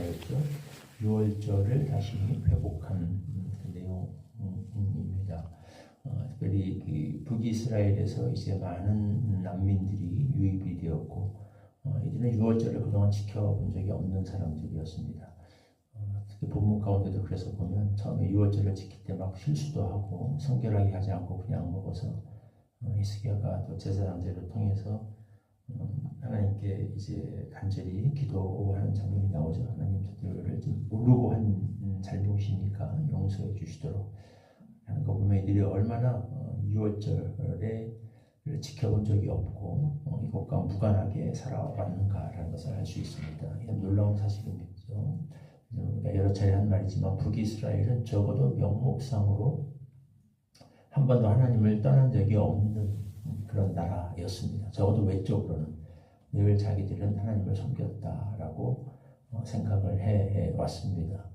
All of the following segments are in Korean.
말이었죠. 6월절을 다시 회복한 내용입니다. 특별히 그 북이스라엘에서 이제 많은 난민들이 유입이 되었고, 이들은 6월절을 그동안 지켜본 적이 없는 사람들이었습니다. 특히 본문 가운데도 그래서 보면 처음에 6월절을 지킬 때 막 실수도 하고 성결하게 하지 않고 그냥 먹어서 히스기야가 또 제사장들을 통해서 하나님께 이제 간절히 기도하는 장면이 나오죠. 하나님 저들을 좀 모르고 한 잘못이니까 용서해 주시도록 하는 거 보면 이들이 얼마나 6월절에 지켜본 적이 없고 이것과 무관하게 살아왔는가라는 것을 알 수 있습니다. 이건 놀라운 사실입니다. 우리가 여러 차례 한 말이지만 북이스라엘은 적어도 명목상으로 한 번도 하나님을 떠난 적이 없는 그런 나라였습니다. 적어도 외적으로는 늘 자기들은 하나님을 섬겼다라고 생각을 해 왔습니다.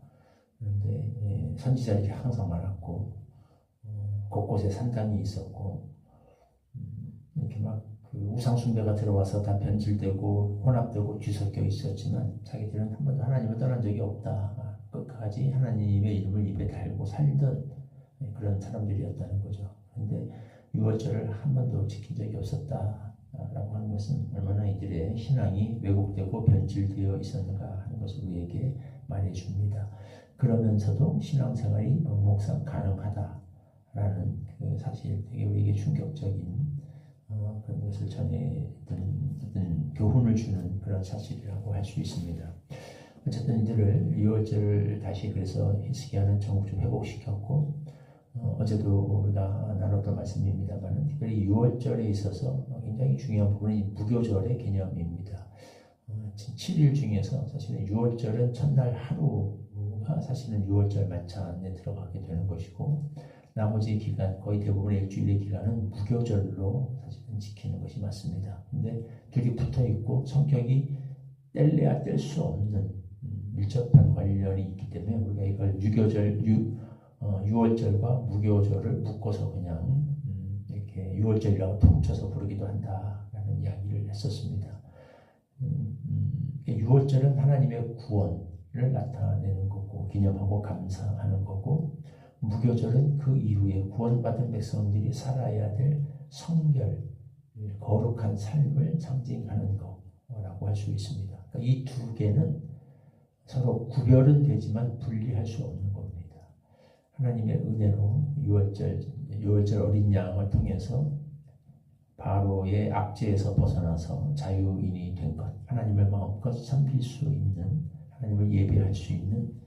그런데 선지자들이 항상 많았고 곳곳에 산당이 있었고 이렇게 막 그 우상 숭배가 들어와서 다 변질되고 혼합되고 뒤섞여 있었지만 자기들은 한 번도 하나님을 떠난 적이 없다. 끝까지 하나님의 이름을 입에 달고 살던 그런 사람들이었다는 거죠. 그런데 6월절을 한 번도 지킨 적이 없었다라고 하는 것은 얼마나 이들의 신앙이 왜곡되고 변질되어 있었는가 하는 것을 우리에게 말해줍니다. 그러면서도 신앙생활이 명목상 가능하다라는 그 사실 되게 우리에게 충격적인 그런 것을 전해듣는 교훈을 주는 그런 사실이라고 할 수 있습니다. 어쨌든 이들을 6월절을 다시 그래서 히스기야는 전국적으로 회복시켰고 어제도 우리가 나눴던 말씀입니다만 특별히 6월절에 있어서 굉장히 중요한 부분이 무교절의 개념입니다. 7일 중에서 사실은 6월절은 첫날 하루가 사실은 6월절 만찬에 들어가게 되는 것이고 나머지 기간 거의 대부분의 일주일의 기간은 무교절로 사실은 지키는 것이 맞습니다. 근데 둘이 붙어 있고 성격이 뗄래야 뗄 수 없는 밀접한 관련이 있기 때문에 우리가 이걸 6월절과 무교절을 묶어서 그냥 이렇게 6월절이라고 통쳐서 부르기도 한다라는 이야기를 했었습니다. 6월절은 하나님의 구원을 나타내는 거고 기념하고 감사하는 거고 무교절은 그 이후에 구원받은 백성들이 살아야 될 성결, 거룩한 삶을 상징하는 거라고 할 수 있습니다. 그러니까 이 두 개는 서로 구별은 되지만 분리할 수 없는 겁니다. 하나님의 은혜로 6월절 어린 양을 통해서 바로의 압제에서 벗어나서 자유인이 된 것, 하나님을 마음껏 섬길 수 있는, 하나님을 예배할 수 있는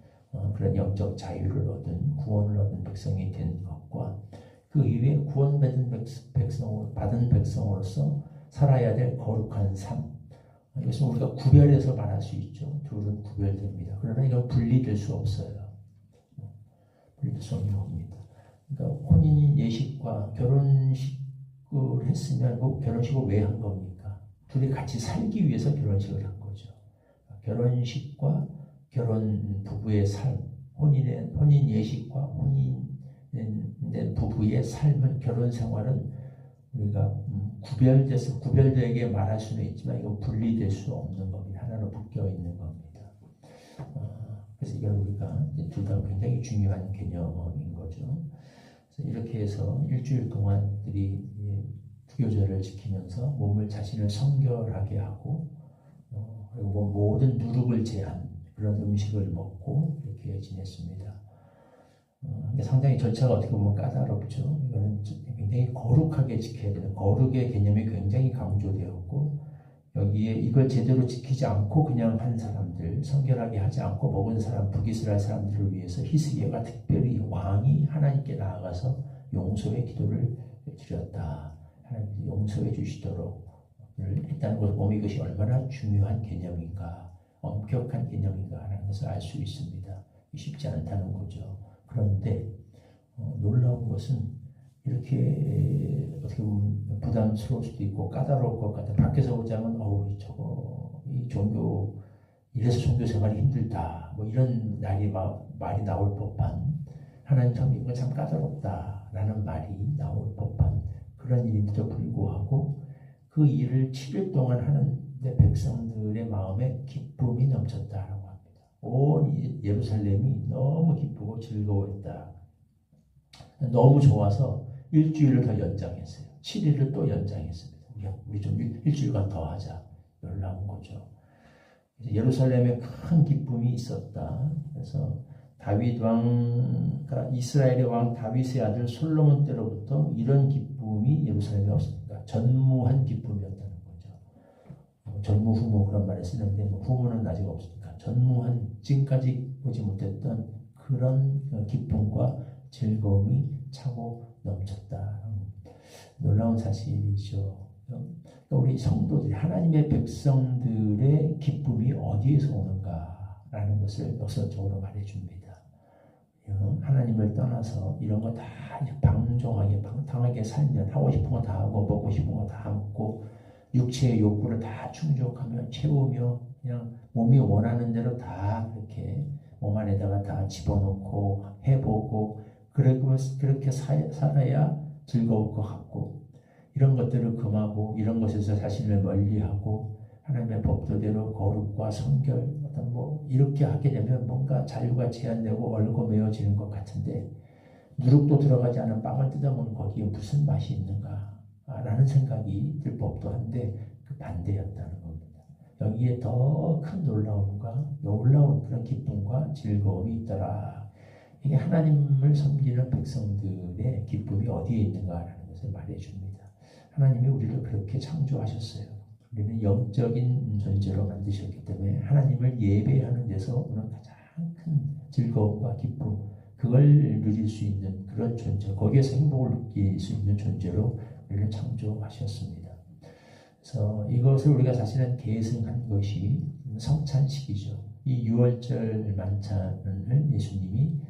그런 영적 자유를 얻은, 구원을 얻은 백성이 된 것과 그 이후에 구원받은 받은 백성으로서 살아야 될 거룩한 삶, 이것은 우리가 구별해서 말할 수 있죠. 둘은 구별됩니다. 그러나 이건 분리될 수 없어요. 분리될 수 없는 겁니다. 그러니까 혼인 예식과 결혼식을 했으면 그 결혼식을 왜 한 겁니까? 둘이 같이 살기 위해서 결혼식을 한 거죠. 결혼식과 결혼 부부의 삶, 혼인 예식과 혼인된 부부의 삶은 결혼 생활은 우리가 구별되게 말할 수는 있지만 이건 분리될 수 없는 겁니다. 하나로 묶여 있는 겁니다. 그래서 이건 우리가 둘 다 굉장히 중요한 개념인 거죠. 그래서 이렇게 해서 일주일 동안 들이 무교절을 지키면서 몸을 자신을 성결하게 하고 그리고 모든 누룩을 제한 그런 음식을 먹고 이렇게 지냈습니다. 근데 상당히 절차가 어떻게 보면 까다롭죠. 이거는 굉장히 거룩하게 지켜야 되는 거룩의 개념이 굉장히 강조되었고 여기에 이걸 제대로 지키지 않고 그냥 한 사람들, 성결하게 하지 않고 먹은 사람, 북이스라엘 사람들을 위해서 히스기야가 특별히 왕이 하나님께 나아가서 용서의 기도를 드렸다. 하나님께 용서해 주시도록 했다는 것을 보면 이것이 얼마나 중요한 개념인가, 엄격한 개념인가라는 것을 알 수 있습니다. 쉽지 않다는 거죠. 그런데 놀라운 것은 이렇게 어떻게 보면 부담스러울 수도 있고 까다로울 것 같아. 밖에서 보자면 이 종교 이래서 종교 생활이 힘들다. 뭐 이런 말이 나올 법한 하나님 섬기는 건 참 까다롭다라는 말이 나올 법한 그런 일임에도 불구하고 그 일을 7일 동안 하는데 백성들의 마음에 기쁨이 넘쳤다라고 합니다. 예루살렘이 너무 기쁘고 즐거웠다. 너무 좋아서 일주일을 더 연장했어요. 7일을 또 연장했습니다. 우리 좀 일주일간 더 하자. 연락온 거죠. 예루살렘에 큰 기쁨이 있었다. 그래서 다윗 왕과 이스라엘의 왕 다윗의 아들 솔로몬 때로부터 이런 기쁨이 예루살렘에 없습니다. 전무한 기쁨이었다는 거죠. 전무후무 그런 말을 쓰는데 후무는 아직 없으니까 전무한 지금까지 보지 못했던 그런 기쁨과 즐거움이 차고 넘쳤다. 놀라운 사실이죠. 우리 성도들이 하나님의 백성들의 기쁨이 어디에서 오는가라는 것을 역설적으로 말해줍니다. 하나님을 떠나서 이런 거 다 방종하게 방탕하게 살면 하고 싶은 거 다 하고 먹고 싶은 거 다 먹고 육체의 욕구를 다 충족하며 채우며 그냥 몸이 원하는 대로 다 그렇게 몸 안에다가 다 집어넣고 해보고 그렇게 살아야 즐거울 것 같고 이런 것들을 금하고 이런 것에서 자신을 멀리하고 하나님의 법도대로 거룩과 성결 이렇게 하게 되면 뭔가 자유가 제한되고 얼거매어지는 것 같은데 누룩도 들어가지 않은 빵을 뜯어먹는 거기에 무슨 맛이 있는가 라는 생각이 들 법도 한데 그 반대였다는 겁니다. 여기에 더 큰 놀라움과 놀라운 그런 기쁨과 즐거움이 있더라. 이게 하나님을 섬기는 백성들의 기쁨이 어디에 있는가라는 것을 말해줍니다. 하나님이 우리를 그렇게 창조하셨어요. 우리는 영적인 존재로 만드셨기 때문에 하나님을 예배하는 데서 오는 가장 큰 즐거움과 기쁨, 그걸 누릴 수 있는 그런 존재, 거기에서 행복을 느낄 수 있는 존재로 우리를 창조하셨습니다. 그래서 이것을 우리가 사실은 계승한 것이 성찬식이죠. 이 6월절 만찬을 예수님이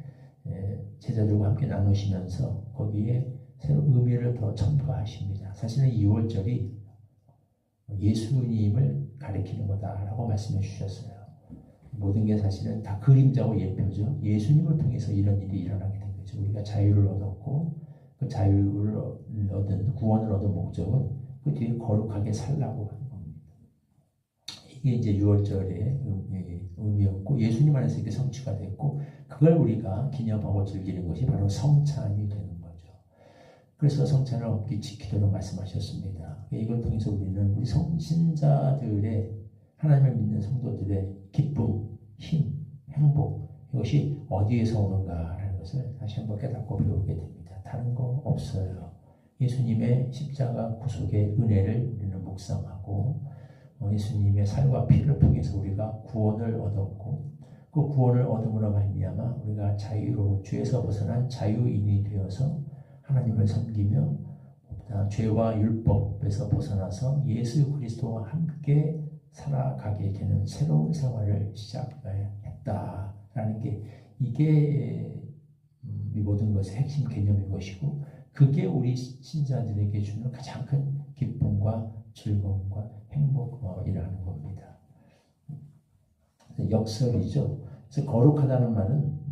제자들과 함께 나누시면서 거기에 새로운 의미를 더 첨가하십니다. 사실은 2월절이 예수님을 가리키는 거다라고 말씀해 주셨어요. 모든 게 사실은 다 그림자고 예표죠. 예수님을 통해서 이런 일이 일어나게 된 거죠. 우리가 자유를 얻었고 그 자유를 얻은 구원을 얻은 목적은 그 뒤에 거룩하게 살라고 하는 겁니다. 이게 이제 6월절의 의미였고 예수님 안에서 이게 성취가 됐고 그걸 우리가 기념하고 즐기는 것이 바로 성찬이 되는 거죠. 그래서 성찬을 엄히 지키도록 말씀하셨습니다. 이걸 통해서 우리는 우리 성신자들의 하나님을 믿는 성도들의 기쁨, 힘, 행복 이것이 어디에서 오는가라는 것을 다시 한번 깨닫고 배우게 됩니다. 다른 거 없어요. 예수님의 십자가 구속의 은혜를 우리는 묵상하고 예수님의 살과 피를 통해서 우리가 구원을 얻었고 그 구원을 얻음으로 말미암아 우리가 자유로운 죄에서 벗어난 자유인이 되어서 하나님을 섬기며 죄와 율법에서 벗어나서 예수 그리스도와 함께 살아가게 되는 새로운 생활을 시작했다라는 게 이게 이 모든 것의 핵심 개념인 것이고 그게 우리 신자들에게 주는 가장 큰 기쁨과 즐거움과 행복이라는 겁니다. 역설이죠. 그래서 거룩하다는 말은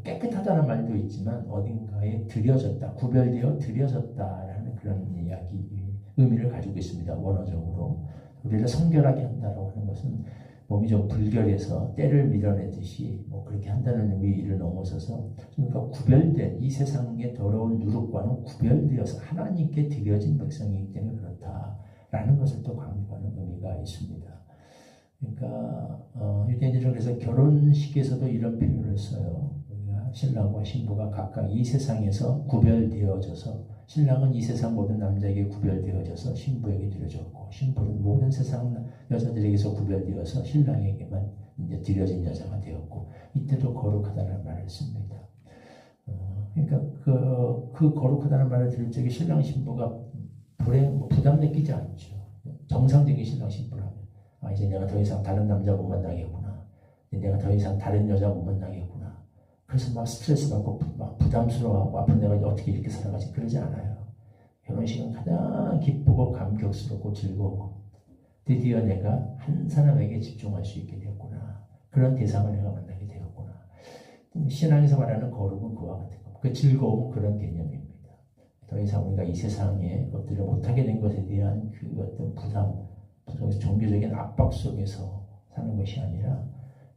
깨끗하다는 말도 있지만 어딘가에 들여졌다, 구별되어 들여졌다라는 그런 이야기, 의미를 가지고 있습니다. 원어적으로. 우리를 성결하게 한다고 하는 것은 몸이 좀 불결해서 때를 밀어내듯이 그렇게 한다는 의미를 넘어서서 그러니까 구별된 이 세상의 더러운 누룩과는 구별되어서 하나님께 드려진 백성이기 때문에 그렇다라는 것을 또 강조하는 의미가 있습니다. 그러니까 유대인들은 그래서 결혼식에서도 이런 표현을 써요. 신랑과 신부가 각각 이 세상에서 구별되어져서 신랑은 이 세상 모든 남자에게 구별되어져서 신부에게 드려졌고 신부는 모든 세상 여자들에게서 구별되어서 신랑에게만 이제 드려진 여자가 되었고 이때도 거룩하다는 말을 씁니다. 그러니까 그 거룩하다는 말을 들을 적에 신랑 신부가 부담 느끼지 않죠. 정상적인 신랑 신부라면 이제 내가 더 이상 다른 남자 못 만나겠구나. 내가 더 이상 다른 여자 못 만나겠구나. 그래서 막 스트레스 받고 막 부담스러워하고 앞으로 내가 어떻게 이렇게 살아가지 그러지 않아요. 결혼식은 가장 기쁘고 감격스럽고 즐거운 겁니다. 드디어 내가 한 사람에게 집중할 수 있게 되었구나. 그런 대상을 내가 만나게 되었구나. 신앙에서 말하는 거룩은 그와 같은 겁니다. 그 즐거움은 그런 개념입니다. 더 이상 우리가 이 세상에 것들을 못하게 된 것에 대한 그 어떤 부담, 종교적인 압박 속에서 사는 것이 아니라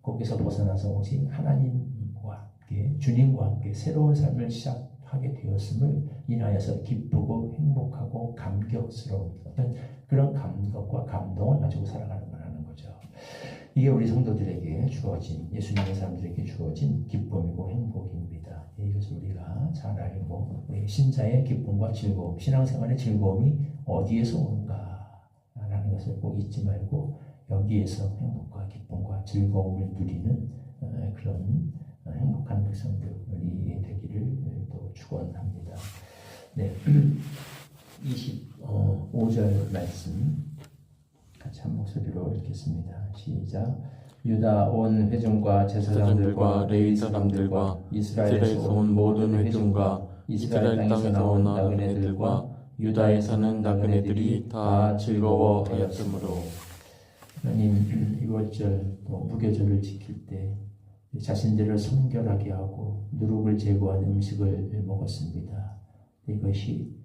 거기서 벗어나서 오직 하나님과 함께 주님과 함께 새로운 삶을 시작하게 되었음을 인하여서 기쁘고 행복하고 감격스러운 그런 감격과 감동을 가지고 살아가는 거라는 거죠. 이게 우리 성도들에게 주어진 예수님의 사람들에게 주어진 기쁨이고 행복입니다. 이것을 우리가 잘 알고 우리 신자의 기쁨과 즐거움, 신앙생활의 즐거움이 어디에서 오는가라는 것을 꼭 잊지 말고 여기에서 행복과 기쁨과 즐거움을 누리는 그런 행복한 백성들이 되기를 또 축원합니다. 네, 25절 말씀 같이 한 목소리로 읽겠습니다. 시작. 유다 온 회중과 제사장들과 레위 사람들과 이스라엘에서 온 모든 회중과 이스라엘 땅에서 온 나그네들과 유다에 사는 나그네들이 다 즐거워하였으므로. 하나님 유월절 무교절을 지킬 때 자신들을 성결하게 하고 누룩을 제거한 음식을 먹었습니다. 이것이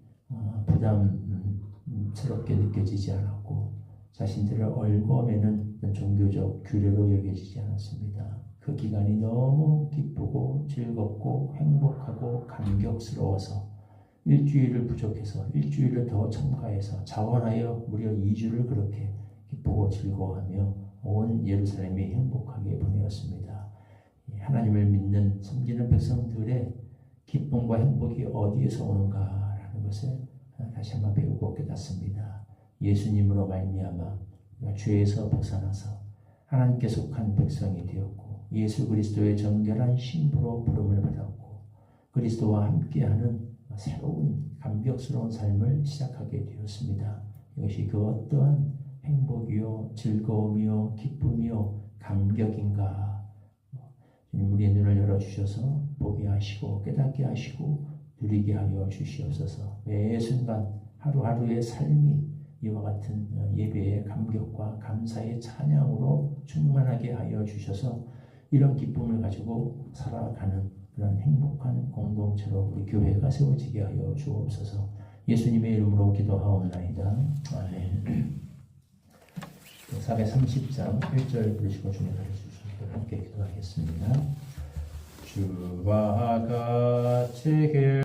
부담스럽게 느껴지지 않았고 자신들을 얽어매는 종교적 규례로 여겨지지 않았습니다. 그 기간이 너무 기쁘고 즐겁고 행복하고 감격스러워서 일주일을 부족해서 일주일을 더 첨가해서 자원하여 무려 2주를 그렇게 기쁘고 즐거워하며 온 예루살렘이 행복하게 보내었습니다. 하나님을 믿는 섬기는 백성들의 기쁨과 행복이 어디에서 오는가라는 것을 다시 한번 배우고 깨닫습니다. 예수님으로 말미암아 죄에서 벗어나서 하나님께 속한 백성이 되었고 예수 그리스도의 정결한 신부로 부름을 받았고 그리스도와 함께하는 새로운 감격스러운 삶을 시작하게 되었습니다. 이것이 그 어떠한 행복이요 즐거움이요 기쁨이요 감격인가. 주님 우리의 눈을 열어주셔서 보게 하시고 깨닫게 하시고 누리게 하여 주시옵소서. 매 순간 하루하루의 삶이 이와 같은 예배의 감격과 감사의 찬양으로 충만하게 하여 주셔서 이런 기쁨을 가지고 살아가는 그런 행복한 공동체로 우리 교회가 세워지게 하여 주옵소서. 예수님의 이름으로 기도하옵나이다. 아멘. 430장 1절 부르시고 주님 가르쳐주시고 함께 기도하겠습니다. 주와 같이